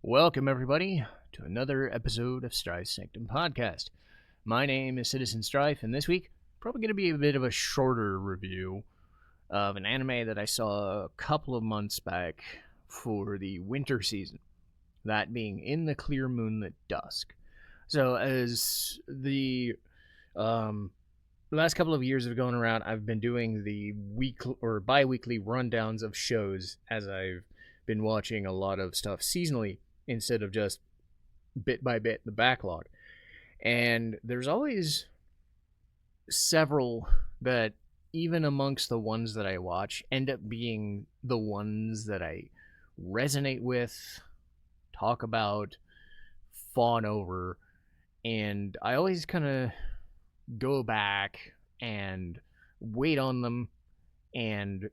Welcome, everybody, to another episode of Strife's Sanctum podcast. My name is Citizen Strife, and this week, probably going to be a bit of a shorter review of an anime that I saw a couple of months back for the winter season, that being In the Clear Moonlit Dusk. So, as the last couple of years have gone around, I've been doing the weekly or bi-weekly rundowns of shows as I've been watching a lot of stuff seasonally instead of just bit by bit the backlog. And there's always several that, even amongst the ones that I watch, end up being the ones that I resonate with, talk about, fawn over, and I always kind of go back and wait on them and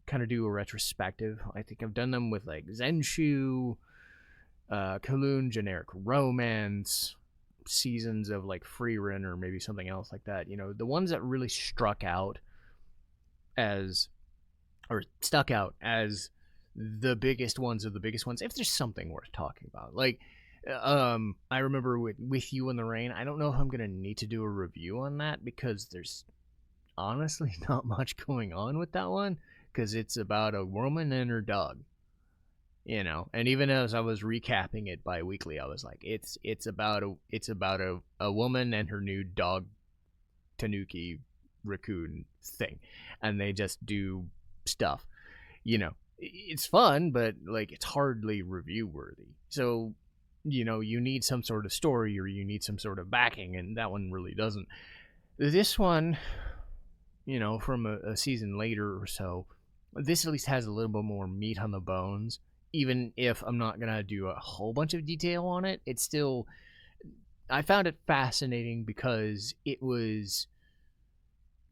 kind of do a retrospective. I think I've done them with like Zenshu, Kowloon Generic Romance, seasons of like Freerun, or maybe something else like that. You know, the ones that really struck out as, or stuck out as the biggest ones of the biggest ones, if there's something worth talking about. Like, I remember with You in the Rain, I don't know if I'm going to need to do a review on that because there's honestly not much going on with that one, because it's about a woman and her dog. You know, and even as I was recapping it bi-weekly, I was like, it's about a woman and her new dog, Tanuki raccoon thing, and they just do stuff. You know, it's fun, but like it's hardly review worthy. So, you know, you need some sort of story or you need some sort of backing, and that one really doesn't. This one, you know, from a season later or so, this at least has a little bit more meat on the bones. Even if I'm not going to do a whole bunch of detail on it, it's still, I found it fascinating because it was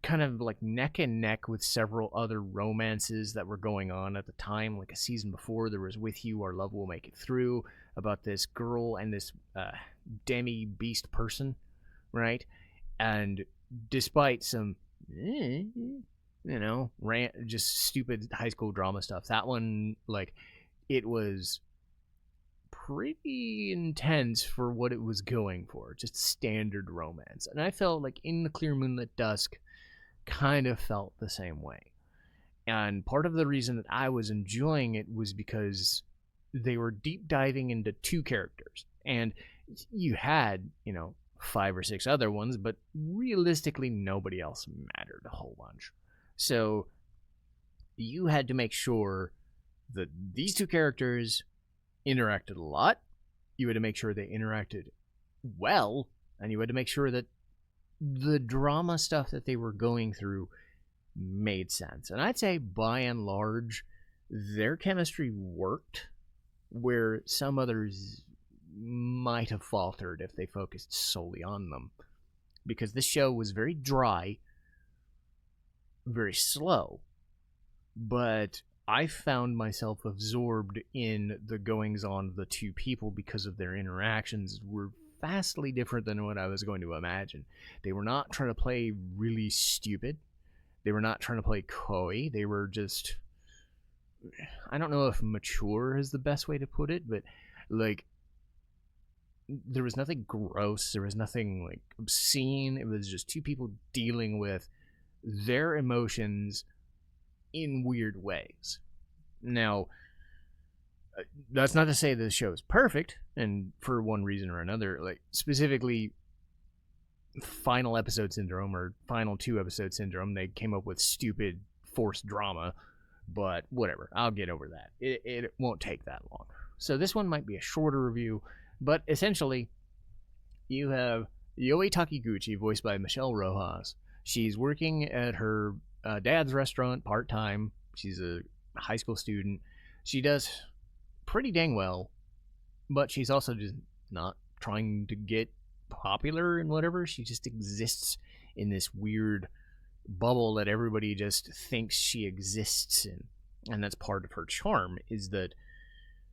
kind of like neck and neck with several other romances that were going on at the time. Like a season before, there was With You, Our Love Will Make It Through, about this girl and this demi-beast person, right? And despite some, you know, just stupid high school drama stuff, that one, like, it was pretty intense for what it was going for, just standard romance. And I felt like In the Clear Moonlit Dusk kind of felt the same way. And part of the reason that I was enjoying it was because they were deep diving into two characters. And you had, you know, 5 or 6 other ones, but realistically nobody else mattered a whole bunch. So you had to make sure that these two characters interacted a lot. You had to make sure they interacted well, and you had to make sure that the drama stuff that they were going through made sense. And I'd say by and large, their chemistry worked where some others might have faltered if they focused solely on them. Because this show was very dry, very slow, but I found myself absorbed in the goings-on of the two people because of their interactions were vastly different than what I was going to imagine. They were not trying to play really stupid. They were not trying to play coy. They were just, I don't know if mature is the best way to put it, but like, there was nothing gross. There was nothing like obscene. It was just two people dealing with their emotions in weird ways. Now, that's not to say the show is perfect, and for one reason or another, like specifically final episode syndrome or final 2 episode syndrome, they came up with stupid forced drama, but whatever, I'll get over that. It won't take that long. So this one might be a shorter review, but essentially you have Yoi Takiguchi, voiced by Michelle Rojas. She's working at her dad's restaurant part-time. She's a high school student. She does pretty dang well, but she's also just not trying to get popular and whatever. She just exists in this weird bubble that everybody just thinks she exists in. And that's part of her charm, is that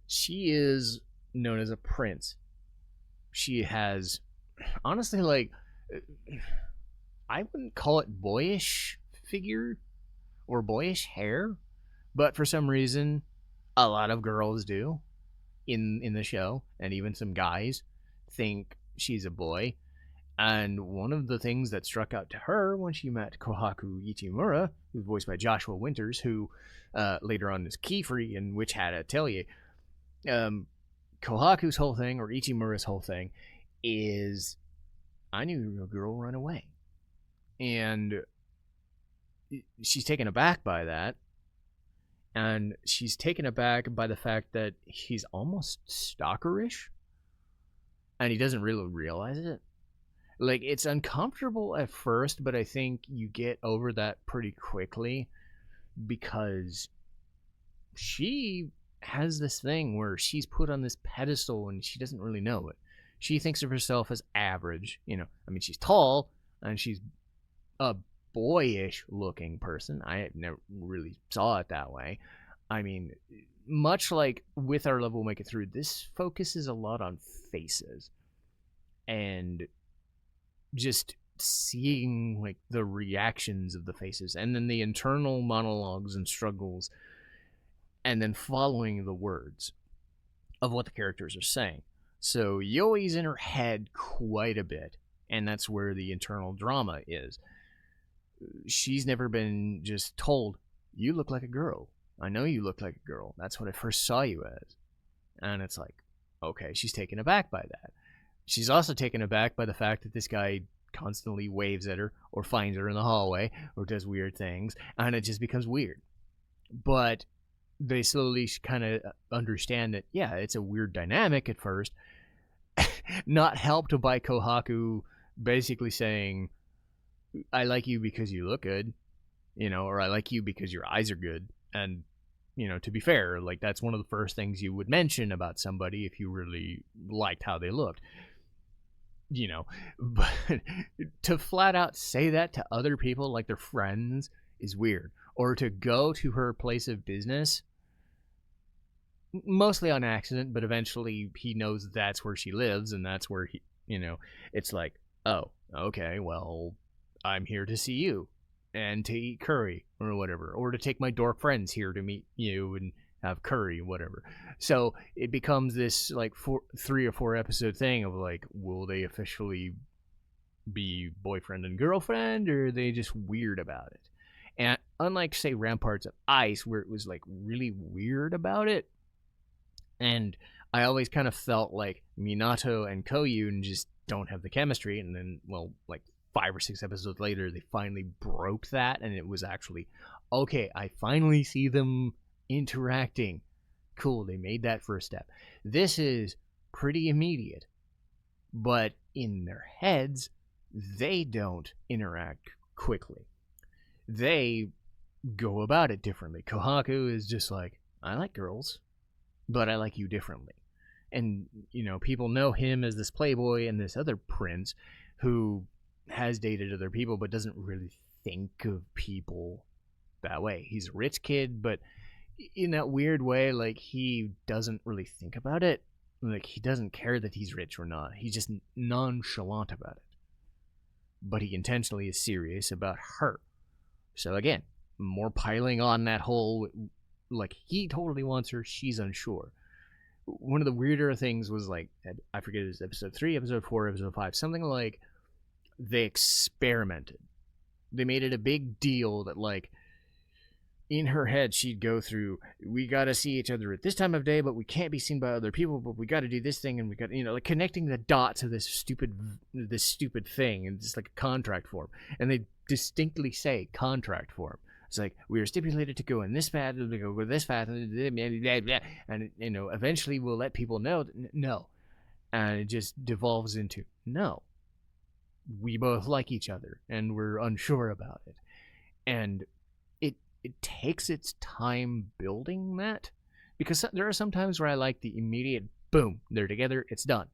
she is known as a prince. She has, honestly, like, I wouldn't call it boyish figure or boyish hair, but for some reason, a lot of girls do. in the show, and even some guys think she's a boy. And one of the things that struck out to her when she met Kohaku Ichimura, who's voiced by Joshua Winters, who later on is Keyfree in Witch Hat Atelier, Kohaku's whole thing, or Ichimura's whole thing, is I knew a girl run away. And she's taken aback by that. And she's taken aback by the fact that he's almost stalkerish. And he doesn't really realize it. Like, it's uncomfortable at first, but I think you get over that pretty quickly because she has this thing where she's put on this pedestal and she doesn't really know it. She thinks of herself as average. You know, I mean, she's tall and she's a boyish looking person. I never really saw it that way. I mean, much like with Our Love Will Make It Through, this focuses a lot on faces and just seeing like the reactions of the faces and then the internal monologues and struggles and then following the words of what the characters are saying. So Yoi's in her head quite a bit, and that's where the internal drama is. She's never been just told, you look like a girl. I know you look like a girl. That's what I first saw you as. And it's like, okay, she's taken aback by that. She's also taken aback by the fact that this guy constantly waves at her or finds her in the hallway or does weird things, and it just becomes weird. But they slowly kind of understand that, yeah, it's a weird dynamic at first, not helped by Kohaku basically saying, I like you because you look good, you know, or I like you because your eyes are good. And, you know, to be fair, like, that's one of the first things you would mention about somebody if you really liked how they looked. You know, but to flat out say that to other people, like their friends, is weird. Or to go to her place of business, mostly on accident, but eventually he knows that's where she lives, and that's where he, you know, it's like, oh, okay, well, I'm here to see you, and to eat curry, or whatever, or to take my dork friends here to meet you, and have curry, whatever. So it becomes this like 3 or 4 episode thing of like, will they officially be boyfriend and girlfriend, or are they just weird about it? And unlike, say, Ramparts of Ice, where it was like really weird about it, and I always kind of felt like Minato and Koyun just don't have the chemistry, and then, well, like 5 or 6 episodes later, they finally broke that, and it was actually, okay, I finally see them interacting. Cool, they made that first step. This is pretty immediate, but in their heads, they don't interact quickly. They go about it differently. Kohaku is just like, I like girls, but I like you differently. And, you know, people know him as this playboy and this other prince who has dated other people but doesn't really think of people that way. He's a rich kid, but in that weird way, like, he doesn't really think about it. Like, he doesn't care that he's rich or not. He's just nonchalant about it. But he intentionally is serious about her. So again, more piling on that whole, like, he totally wants her, she's unsure. One of the weirder things was, like, I forget, it was episode 3, episode 4, episode 5, something like they experimented. They made it a big deal that, like, in her head, she'd go through, we got to see each other at this time of day, but we can't be seen by other people, but we got to do this thing, and we got, you know, like, connecting the dots of this stupid thing, and just like a contract form. And they distinctly say contract form. It's like, we are stipulated to go in this path, we go this path, and, you know, eventually we'll let people know that, no. And it just devolves into, no. We both like each other, and we're unsure about it. And it takes its time building that, because there are some times where I like the immediate, boom, they're together, it's done.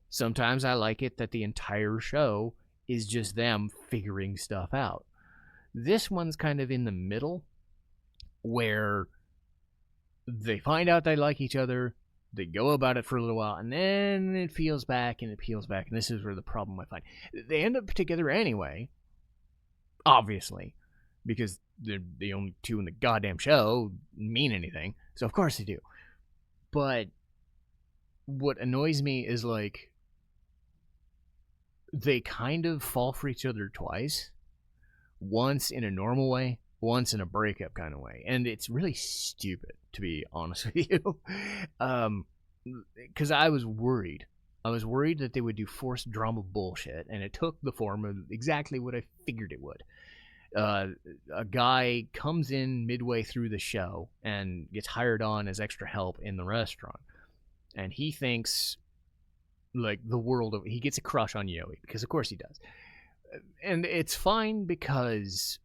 Sometimes I like it that the entire show is just them figuring stuff out. This one's kind of in the middle, where they find out they like each other, they go about it for a little while, and then it peels back, and this is where the problem I find. They end up together anyway, obviously, because they're the only two in the goddamn show mean anything, so of course they do. But what annoys me is, like, they kind of fall for each other twice. Once in a normal way, once in a breakup kind of way. And it's really stupid, to be honest with you. Because I was worried. I was worried that they would do forced drama bullshit, and it took the form of exactly what I figured it would. A guy comes in midway through the show and gets hired on as extra help in the restaurant. And he thinks, like, the world of... He gets a crush on Yoi, because of course he does. And it's fine because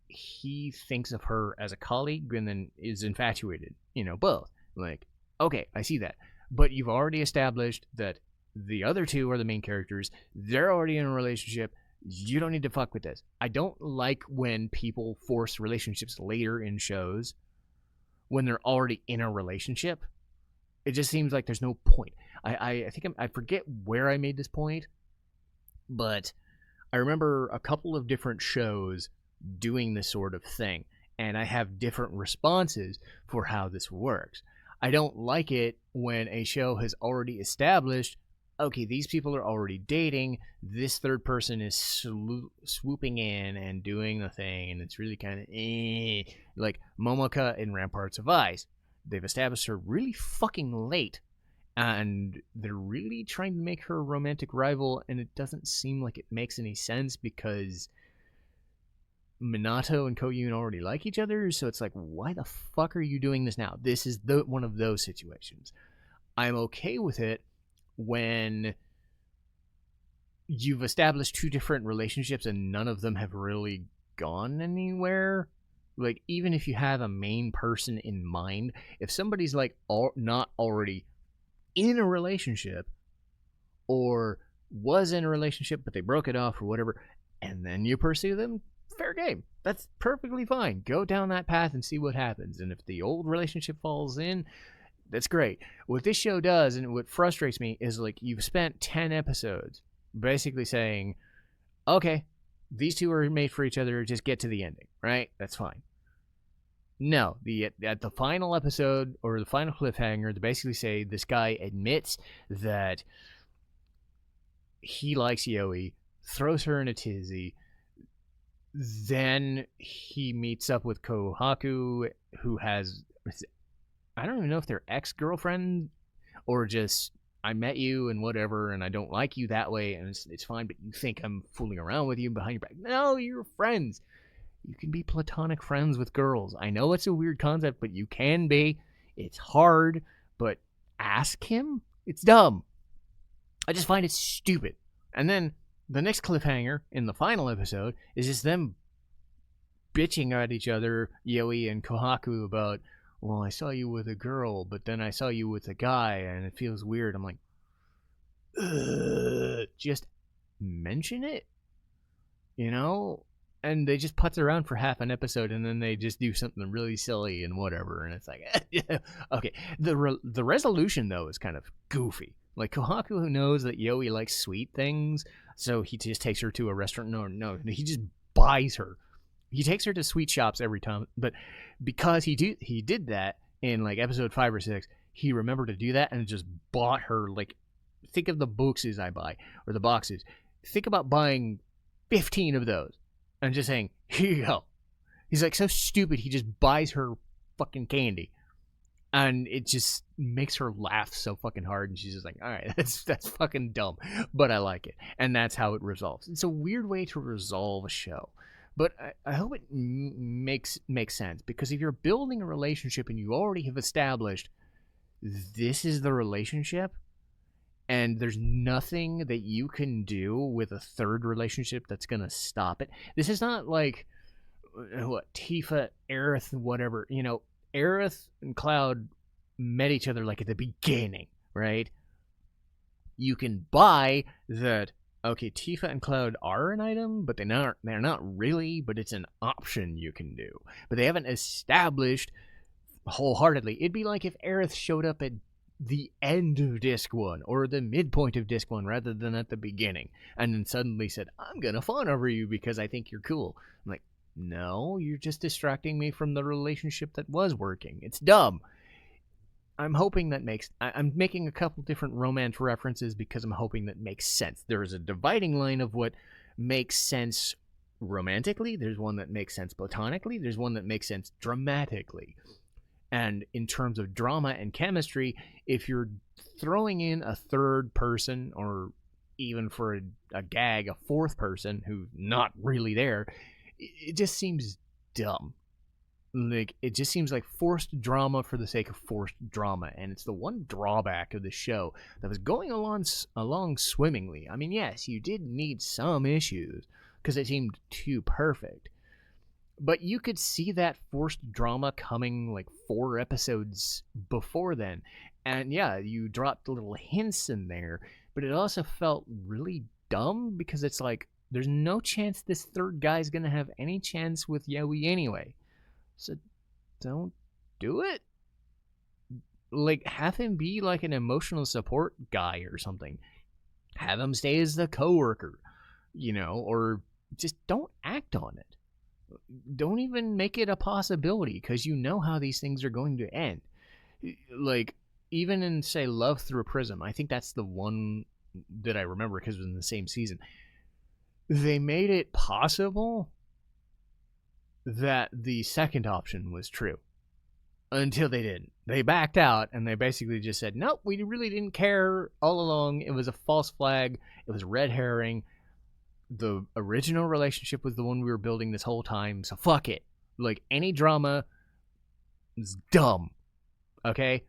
he thinks of her as a colleague and then is infatuated, both. Like, okay, I see that. But you've already established that the other two are the main characters. They're already in a relationship. You don't need to fuck with this. I don't like when people force relationships later in shows when they're already in a relationship. It just seems like there's no point. I think I forget where I made this point, but I remember a couple of different shows doing this sort of thing, and I have different responses for how this works. I don't like it when a show has already established, okay, these people are already dating, this third person is swooping in and doing the thing, and it's really kind of like Momoka in Ramparts of Ice. They've established her really fucking late, and they're really trying to make her a romantic rival, and it doesn't seem like it makes any sense because Minato and Koyun already like each other, so it's like, why the fuck are you doing this now? This is one of those situations. I'm okay with it when you've established two different relationships and none of them have really gone anywhere. Like, even if you have a main person in mind, if somebody's, like, not already in a relationship or was in a relationship but they broke it off or whatever, and then you pursue them, fair game. That's perfectly fine. Go down that path and see what happens. And if the old relationship falls in, that's great. What this show does, and what frustrates me, is, like, you've spent 10 episodes basically saying, okay, these two are made for each other, just get to the ending, right? That's fine. No, at the final episode or the final cliffhanger, they basically say this guy admits that he likes Yoi, throws her in a tizzy. Then he meets up with Kohaku, who has, I don't even know if they're ex-girlfriend or just, I met you and whatever, and I don't like you that way, and it's fine, but you think I'm fooling around with you behind your back. No, you're friends. You can be platonic friends with girls. I know it's a weird concept, but you can be. It's hard, but ask him? It's dumb. I just find it stupid. And then the next cliffhanger in the final episode is just them bitching at each other, Yoi and Kohaku, about, well, I saw you with a girl, but then I saw you with a guy, and it feels weird. I'm like, just mention it, And they just putz around for half an episode, and then they just do something really silly and whatever, and it's like, okay. The resolution, though, is kind of goofy. Like, Kohaku, who knows that Yoi likes sweet things, so he just takes her to a restaurant. No, he just buys her. He takes her to sweet shops every time, but because he did that in, like, episode 5 or 6, he remembered to do that and just bought her, like, think of the boxes I buy, or the boxes. Think about buying 15 of those. And just saying, here you go. He's, like, so stupid, he just buys her fucking candy. And it just makes her laugh so fucking hard. And she's just like, all right, that's fucking dumb. But I like it. And that's how it resolves. It's a weird way to resolve a show. But I hope it makes sense. Because if you're building a relationship and you already have established this is the relationship, and there's nothing that you can do with a third relationship that's going to stop it. This is not like, Tifa, Aerith, whatever. Aerith and Cloud met each other, like, at the beginning, right? You can buy that, okay, Tifa and Cloud are an item, but they're not really, but it's an option you can do. But they haven't established wholeheartedly. It'd be like if Aerith showed up at the end of disc 1 or the midpoint of disc 1 rather than at the beginning, and then suddenly said, I'm gonna fawn over you because I think you're cool. I'm like, no, you're just distracting me from the relationship that was working. It's dumb. I'm hoping that I'm making a couple different romance references because I'm hoping that makes sense. There is a dividing line of what makes sense romantically. There's one that makes sense platonically. There's one that makes sense dramatically. And in terms of drama and chemistry, if you're throwing in a third person, or even for a gag, a fourth person who's not really there, it just seems dumb. Like, it just seems like forced drama for the sake of forced drama, and it's the one drawback of the show that was going along swimmingly. I mean, yes, you did need some issues because it seemed too perfect, but you could see that forced drama coming like 4 episodes before then. And yeah, you dropped little hints in there, but it also felt really dumb because it's like, there's no chance this third guy's gonna have any chance with Yoi anyway. So don't do it. Like, have him be like an emotional support guy or something. Have him stay as the coworker, or just don't act on it. Don't even make it a possibility, because you know how these things are going to end. Like, even in, say, Love Through a Prism, I think that's the one that I remember because it was in the same season. They made it possible that the second option was true. Until they didn't. They backed out, and they basically just said, nope, we really didn't care all along. It was a false flag. It was a red herring. The original relationship was the one we were building this whole time, so fuck it. Like, any drama is dumb. Okay?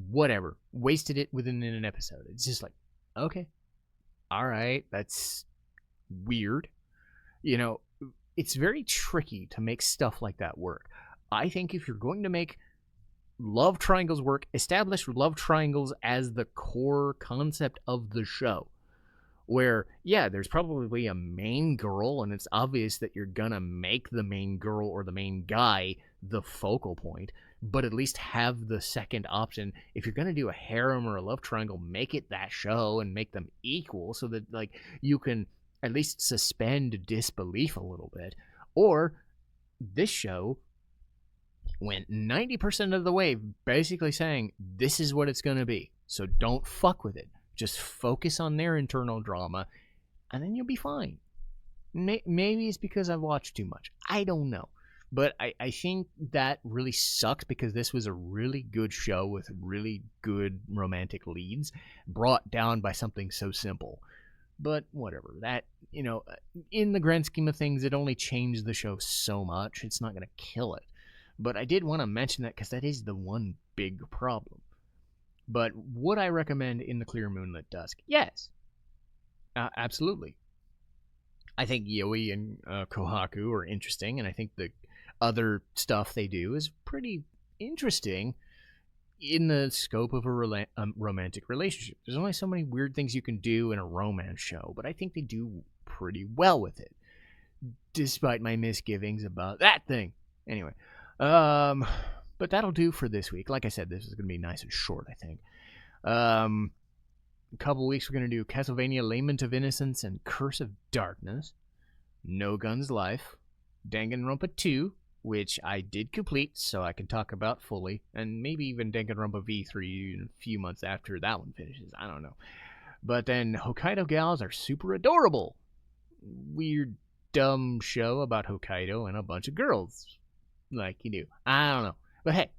Whatever. Wasted it within an episode. It's just like, okay. Alright, that's weird. It's very tricky to make stuff like that work. I think if you're going to make love triangles work, establish love triangles as the core concept of the show. Where, yeah, there's probably a main girl, and it's obvious that you're gonna make the main girl or the main guy the focal point, but at least have the second option. If you're gonna do a harem or a love triangle, make it that show and make them equal so that, like, you can at least suspend disbelief a little bit. Or this show went 90% of the way basically saying, this is what it's gonna be, so don't fuck with it. Just focus on their internal drama, and then you'll be fine. Maybe it's because I've watched too much. I don't know. But I think that really sucks, because this was a really good show with really good romantic leads brought down by something so simple. But whatever. That, in the grand scheme of things, it only changed the show so much. It's not going to kill it. But I did want to mention that because that is the one big problem. But would I recommend In the Clear Moonlit Dusk? Yes. Absolutely. I think Yoi and Kohaku are interesting, and I think the other stuff they do is pretty interesting in the scope of a romantic relationship. There's only so many weird things you can do in a romance show, but I think they do pretty well with it, despite my misgivings about that thing. Anyway, but that'll do for this week. Like I said, this is going to be nice and short, I think. A couple weeks we're going to do Castlevania Lament of Innocence and Curse of Darkness, No Guns Life, Danganronpa 2, which I did complete, so I can talk about fully, and maybe even Danganronpa V3 in a few months after that one finishes. I don't know. But then Hokkaido Gals Are Super Adorable. Weird, dumb show about Hokkaido and a bunch of girls. Like you do. I don't know. But hey,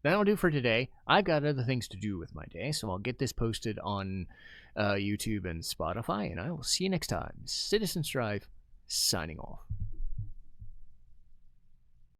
that'll do for today. I've got other things to do with my day, so I'll get this posted on YouTube and Spotify, and I will see you next time. Citizen Strife, signing off.